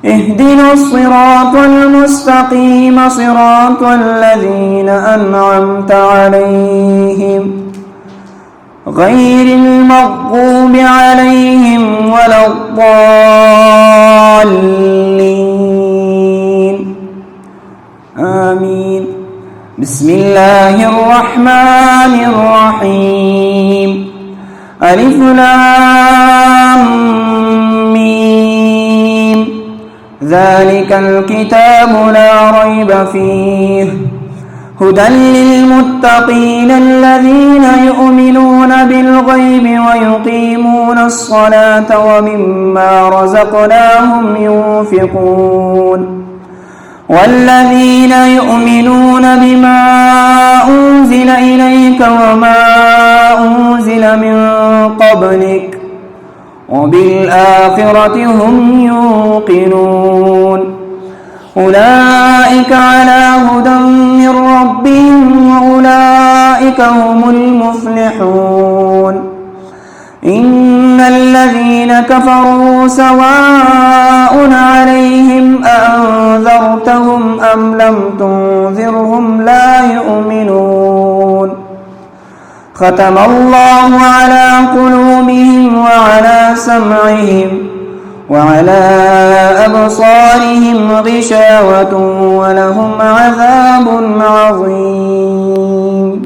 اهدنا الصراط المستقيم صراط الذين أنعمت عليهم غير المغضوب عليهم ولا الضالين آمين. بسم الله الرحمن الرحيم. ألف لام ميم. ذلك الكتاب لا ريب فيه هدى للمتقين الذين يؤمنون بالغيب ويقيمون الصلاة ومما رزقناهم ينفقون والذين يؤمنون بما أنزل إليك وما أنزل من قبلك وبالآخرة هم يوقنون أولئك على هدى من ربهم وأولئك هم المفلحون. إن الذين كفروا سواء عليهم أأنذرتهم أم لم تنذرهم لا يؤمنون. ختم الله على قلوبهم وعلى سمعهم وعلى أبصارهم غشاوة ولهم عذاب عظيم.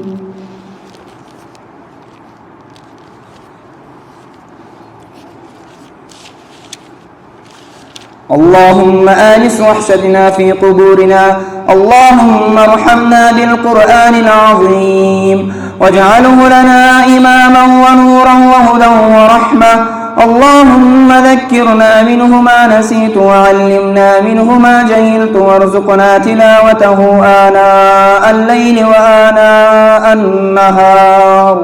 اللهم آنس وحشتنا في قبورنا. اللهم ارحمنا بالقرآن العظيم واجعله لنا إماما ونورا وهدى ورحمة. اللهم ذكرنا منه ما نسيت وعلمنا منه ما جهلت وارزقنا تلاوته آناء الليل وآناء النهار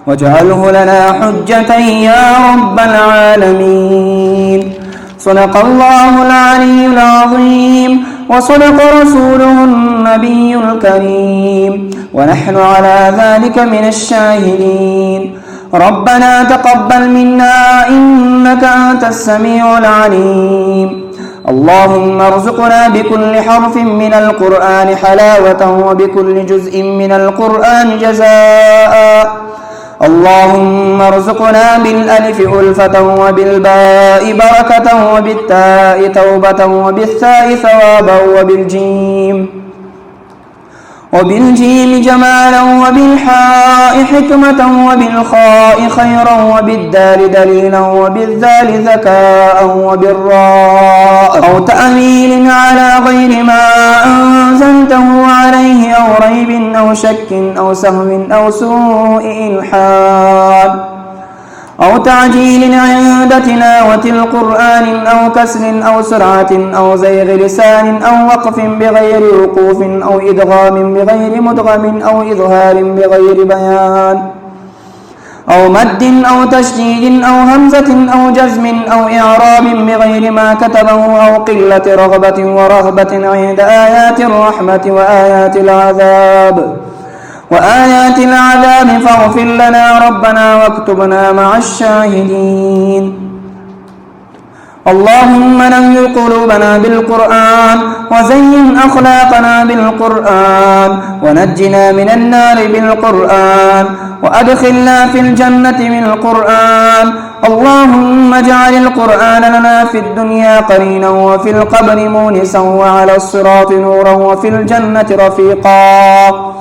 واجعله لنا حجة يا رب العالمين. صدق الله العلي العظيم وصدق رسوله النبي الكريم ونحن على ذلك من الشاهدين. ربنا تقبل منا إنك أنت السميع العليم. اللهم ارزقنا بكل حرف من القرآن حلاوة وبكل جزء من القرآن جزاء. اللهم ارزقنا بالألف ألفة وبالباء بركة وبالتاء توبة وبالثاء ثوابا وبالجيم جمالا وبالحاء حكمة وبالخاء خيرا وبالدال دليلا وبالذال ذكاء وبالراء أو تأويل على غير ما أنزلته عليه أو ريب أو شك أو سهو أو سوء إلحاد أو تعجيل عند تلاوة القرآن أو كسل أو سرعة أو زيغ لسان أو وقف بغير وقوف أو إدغام بغير مدغم أو إظهار بغير بيان أو مد أو تشديد أو همزة أو جزم أو إعراب بغير ما كتبه أو قلة رغبة ورهبة عند آيات الرحمة وآيات العذاب فاغفر لنا ربنا واكتبنا مع الشاهدين. اللهم نور قلوبنا بالقرآن وزين أخلاقنا بالقرآن ونجنا من النار بالقرآن وأدخلنا في الجنة بالقرآن. اللهم اجعل القرآن لنا في الدنيا قرينا وفي القبر مونسا وعلى الصراط نورا وفي الجنة رفيقا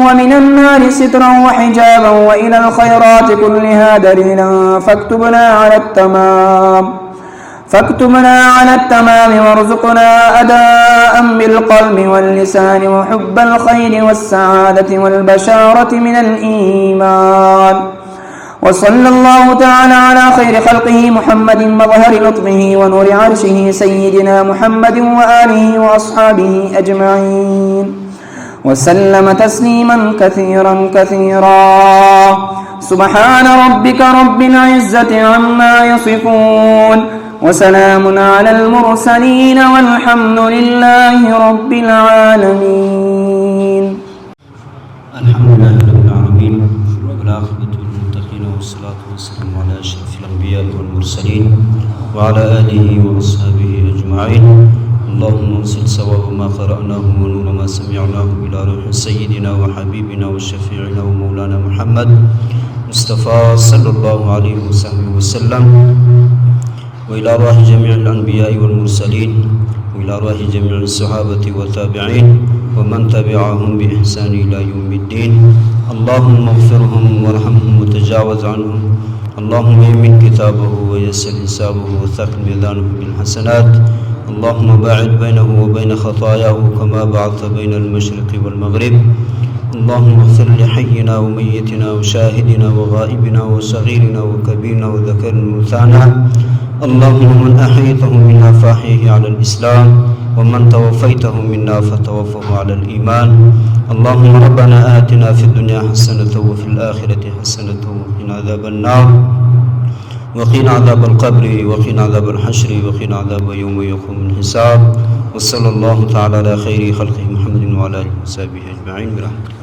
ومن النار سترا وحجابا وإلى الخيرات كلها دليلا فاكتبنا على التمام وارزقنا أداء بالقلب واللسان وحب الخير والسعادة والبشارة من الإيمان. وصلى الله تعالى على خير خلقه محمد مظهر لطفه ونور عرشه سيدنا محمد وآله وأصحابه أجمعين وسلم تسليما كثيرا سبحان ربك رب العزة عما يصفون وسلام على المرسلين والحمد لله رب العالمين. الحمد لله رب العالمين. والعاقبة للمتقين والصلاة والسلام على أشرف الأنبياء والمرسلين وعلى آله وأصحابه أجمعين. اللهم انزل ثواب ما قرأناه ونور ما سمعناه إلى روح سيدنا وحبيبنا وشفيعنا ومولانا محمد مصطفى صلى الله عليه وصحبه وسلم، وإلى أرواح جميع الأنبياء والمرسلين، وإلى أرواح جميع الصحابة والتابعين ومن تبعهم بإحسان إلى يوم الدين. اللهم اغفرهم وارحمهم وتجاوز عنهم. اللهم يمن كتابه ويسر حسابه وثقل ميزانه بالحسنات. اللهم باعد بينه وبين خطاياه كما بعدت بين المشرق والمغرب. اللهم اغفر لحينا وميتنا وشاهدنا وغائبنا وصغيرنا وكبيرنا وذكرنا وانثانا. اللهم من أحييته منا فأحيه على الإسلام، ومن توفيته منا فتوفه على الإيمان. اللهم ربنا آتنا في الدنيا حسنة وفي الآخرة حسنة وقنا عذاب النار، وقنا عذاب القبر، وقنا عذاب الحشر، وقنا عذاب يوم يقوم الحساب. وصلى الله تعالى على خير خلقه محمد وعلى آله وصحبه أجمعين برحمته.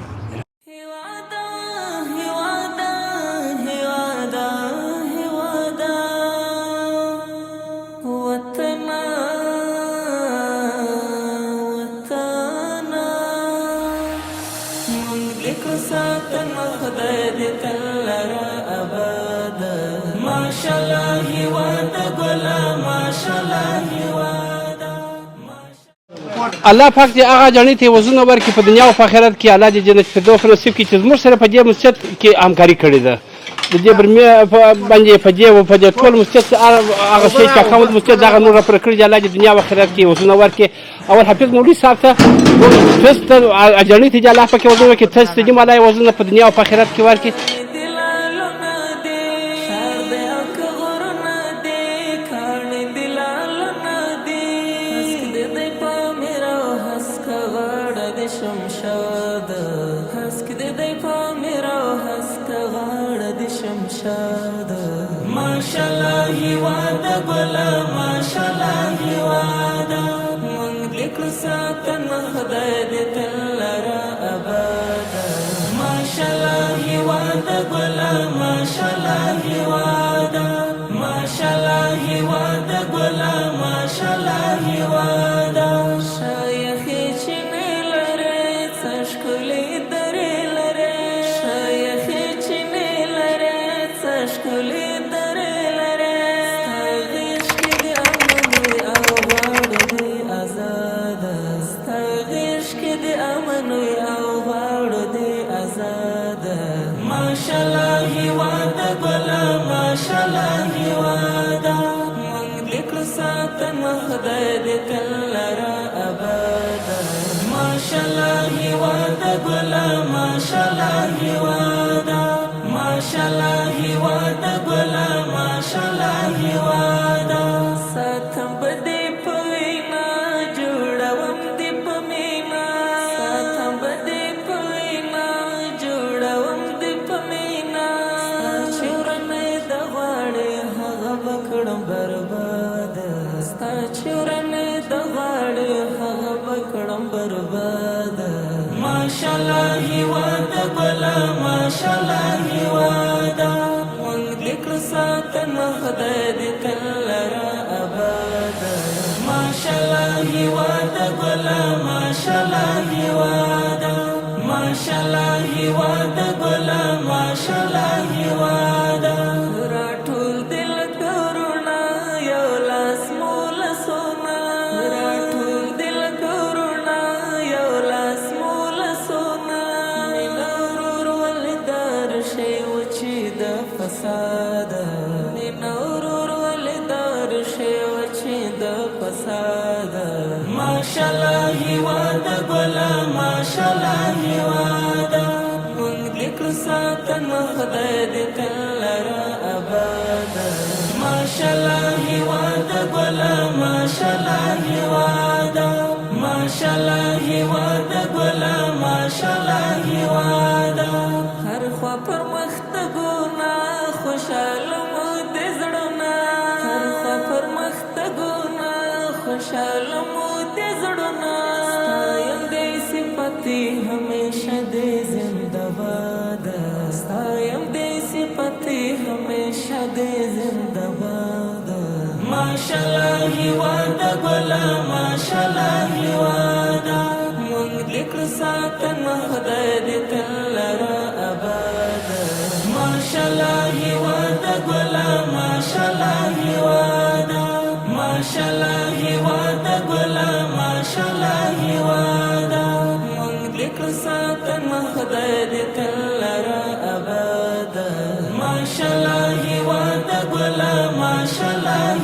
الله پاک دې هغه جنې ته وزونه ورکړي په دنیا او په آخرت کې. الله دې جنت فردوس نصیب کړي چې زموږ سره په دې مسجد کې همکاري کړې ده. د دې برمې باندې په دې ټول مسجد هغه شی چې اکاونټ مسجد هغه نور راپوره کړي دي. الله دې دنیا او آخرت کې وزونه ورکړي. اول حافظ مولوي صاحب ته تاسو ته جنې ته دې الله پاک وزونه ورکړي. تاسو ته دې الله وزونه په دنیا او په آخرت کې ورکړي. ماشاءالله هیواد ګله ماشاءالله هیواده موږ دې کړو ساتنه خدای دې تل لره اباده. ماشاءالله هیواد ګله ماشاءالله هیواده ماشاءالله هیواد ګله ماشاءالله هیواده. شایخې چې نه لرې څه ښکلې درې لرې، شایخې چې نه لرې څه ښکلې ماشاءالله هیواد ګله ماشاءالله هیواده موږ دې کړو ساتنه خدای دې تل لره اباده. ماشاءالله هیواد ګله ماشاءالله هیواده ماشاءالله هیواد ګله ماشاءالله هیواده. ساتم به دې په وینا جوړوم دې په مینا، ساتم به دې په وینا جوړوم دې په مینا. چې ورنه د غواړې هغه به کړم برباد، ستا چې ورنه د غواړې هغه به کړم برباد. ماشاءالله هیواد ګله ماشاءالله هیواده موږ دې کړو ساتنه خدای دې تل لره اباده. ماشاءالله هیواد ګله ماشاءالله هیواده ماشاءالله هیواد ګله ماشاءالله هیواده. راټول دې لکه وروڼه یو لاس مو لسونه، راټول دې لکه وروڼه یو لاس مو لسونه. مینه ورور ولې دار شی وچې د فساده، مینه ورور ولې دار شی وچې د فساده. ماشاءالله هیواد ګله ماشاءالله هیواده موږ دې کړو ساتنه خدای دې تل لره اباده. ماشاءالله هیواد ګله ماشاءالله هیواده ماشاءالله هیواد ګله ماشاءالله هیواده. هر خوا پرمختګونه خوشحاله مو دې زړونه، هر خوا پرمختګونه خوشحاله مو دې زړونه. ستایم دې صفت همیشه دې زنده باد، ستایم فتح همیشه دې زنده باد ماشاءالله هیواد ګلا ماشاءالله هیواد مونږ لیکل ساتنه خدای دې تل لره آباد ماشاءالله هیواد ګلا ماشاءالله هیواد ماشاءالله هیواد ګلا ماشاءالله هیواد مونږ لیکل ساتنه خدای دې تل لره آباد ماشاءالله هیواد ګلا ماشاءالله